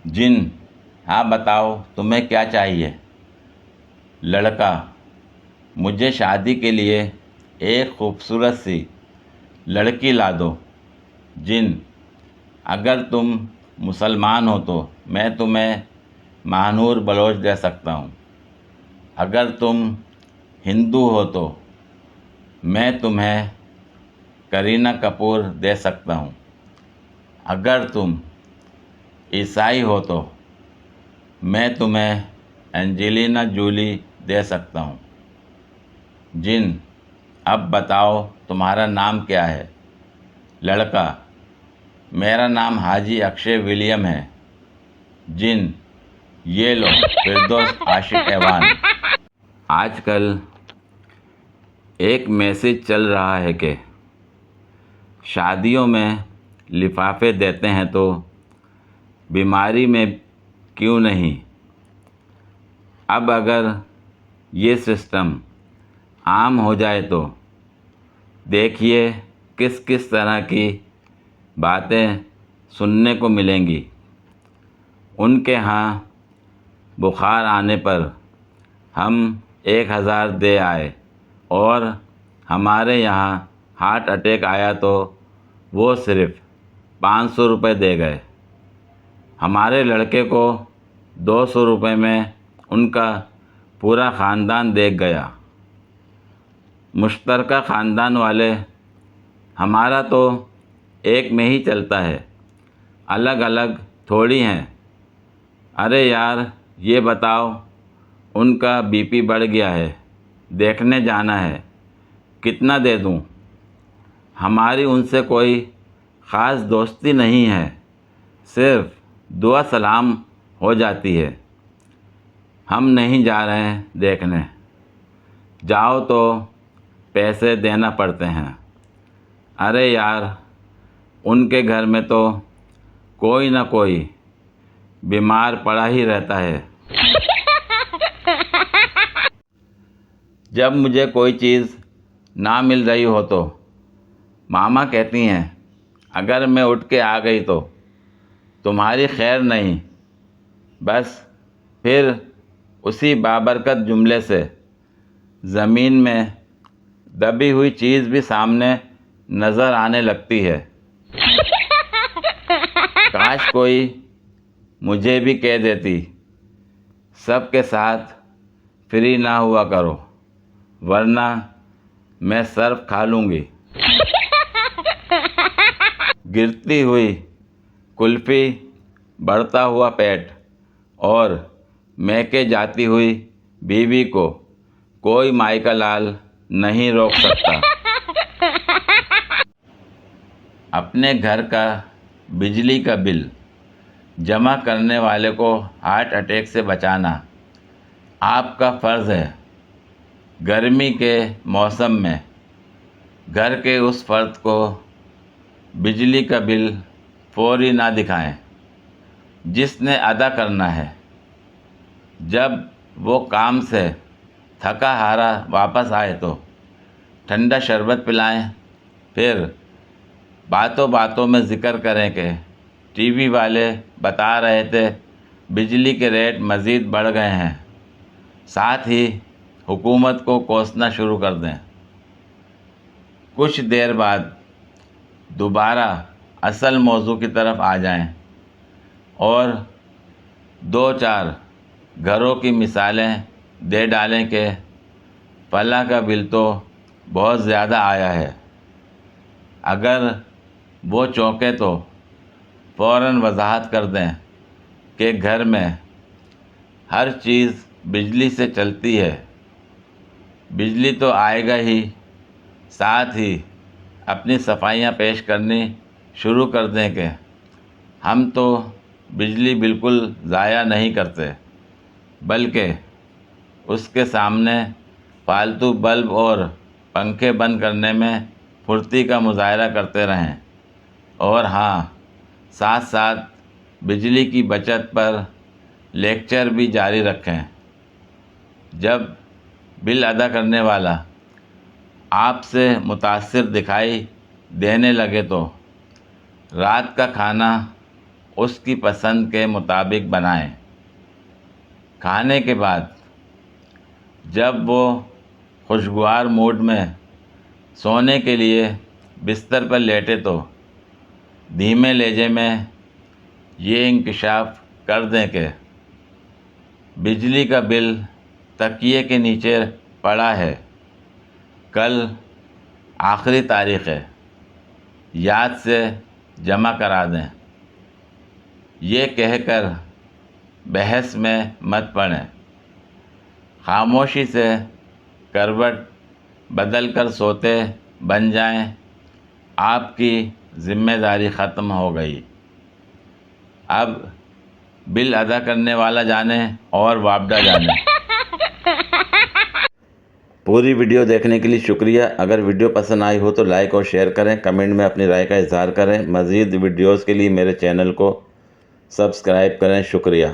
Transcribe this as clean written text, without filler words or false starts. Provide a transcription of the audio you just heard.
جن: ہاں بتاؤ تمہیں کیا چاہیے؟ لڑکا: مجھے شادی کے لیے ایک خوبصورت سی لڑکی لا دو۔ جن: اگر تم مسلمان ہو تو میں تمہیں ماہنور بلوچ دے سکتا ہوں۔ اگر تم ہندو ہو تو میں تمہیں کرینہ کپور دے سکتا ہوں۔ اگر تم عیسائی ہو تو میں تمہیں اینجلینا جولی دے سکتا ہوں۔ جن: اب بتاؤ تمہارا نام کیا ہے؟ لڑکا: میرا نام حاجی اکشے ولیم ہے۔ جن: یہ لو فردوس عاشق ایوان۔ آج کل ایک میسج چل رہا ہے کہ شادیوں میں لفافے دیتے ہیں تو بیماری میں کیوں نہیں؟ اب اگر یہ سسٹم عام ہو جائے تو دیکھیے کس کس طرح کی باتیں سننے کو ملیں گی۔ ان کے ہاں بخار آنے پر ہم 1000 دے آئے اور ہمارے یہاں ہارٹ اٹیک آیا تو وہ صرف 500 روپے دے گئے۔ ہمارے لڑکے کو 200 روپے میں ان کا پورا خاندان دیکھ گیا۔ مشترکہ خاندان والے ہمارا تو ایک میں ہی چلتا ہے، الگ الگ تھوڑی ہیں۔ ارے یار یہ بتاؤ ان کا بی پی بڑھ گیا ہے، دیکھنے جانا ہے، کتنا دے دوں؟ ہماری ان سے کوئی خاص دوستی نہیں ہے، صرف دعا سلام ہو جاتی ہے۔ ہم نہیں جا رہے ہیں دیکھنے، جاؤ تو پیسے دینا پڑتے ہیں۔ ارے یار ان کے گھر میں تو کوئی نہ کوئی بیمار پڑا ہی رہتا ہے۔ جب مجھے کوئی چیز نہ مل رہی ہو تو ماما کہتی ہیں اگر میں اٹھ کے آ گئی تو تمہاری خیر نہیں۔ بس پھر اسی بابرکت جملے سے زمین میں دبی ہوئی چیز بھی سامنے نظر آنے لگتی ہے۔ کاش کوئی مجھے بھی کہہ دیتی سب کے ساتھ فری نہ ہوا کرو ورنہ میں صرف کھا لوں گی۔ گرتی ہوئی کلفی، بڑھتا ہوا پیٹ اور میکے جاتی ہوئی بیوی کو کوئی مائیکا لال نہیں روک سکتا۔ اپنے گھر کا بجلی کا بل جمع کرنے والے کو ہارٹ اٹیک سے بچانا آپ کا فرض ہے۔ گرمی کے موسم میں گھر کے اس فرد کو بجلی کا بل فوری نہ دکھائیں جس نے ادا کرنا ہے۔ جب وہ کام سے تھکا ہارا واپس آئے تو ٹھنڈا شربت پلائیں، پھر باتوں باتوں میں ذکر کریں کہ ٹی وی والے بتا رہے تھے بجلی کے ریٹ مزید بڑھ گئے ہیں، ساتھ ہی حکومت کو کوسنا شروع کر دیں۔ کچھ دیر بعد دوبارہ اصل موضوع کی طرف آ جائیں اور 2-4 گھروں کی مثالیں دے ڈالیں کہ فلاں کا بل تو بہت زیادہ آیا ہے۔ اگر وہ چونکے تو فوراً وضاحت کر دیں کہ گھر میں ہر چیز بجلی سے چلتی ہے، بجلی تو آئے گا ہی، ساتھ ہی اپنی صفائیاں پیش کرنی شروع کر دیں کہ ہم تو بجلی بالکل ضائع نہیں کرتے، بلکہ اس کے سامنے فالتو بلب اور پنکھے بند کرنے میں پھرتی کا مظاہرہ کرتے رہیں، اور ہاں ساتھ ساتھ بجلی کی بچت پر لیکچر بھی جاری رکھیں۔ جب بل ادا کرنے والا آپ سے متاثر دکھائی دینے لگے تو رات کا کھانا اس کی پسند کے مطابق بنائیں۔ کھانے کے بعد جب وہ خوشگوار موڈ میں سونے کے لیے بستر پر لیٹے تو دھیمے لہجے میں یہ انکشاف کر دیں کہ بجلی کا بل تکیے کے نیچے پڑا ہے، کل آخری تاریخ ہے، یاد سے جمع کرا دیں۔ یہ کہہ کر بحث میں مت پڑیں، خاموشی سے کروٹ بدل کر سوتے بن جائیں، آپ کی ذمہ داری ختم ہو گئی۔ اب بل ادا کرنے والا جانے اور واپڈا جانے۔ پوری ویڈیو دیکھنے کے لیے شکریہ۔ اگر ویڈیو پسند آئی ہو تو لائک اور شیئر کریں، کمنٹ میں اپنی رائے کا اظہار کریں۔ مزید ویڈیوز کے لیے میرے چینل کو سبسکرائب کریں۔ شکریہ۔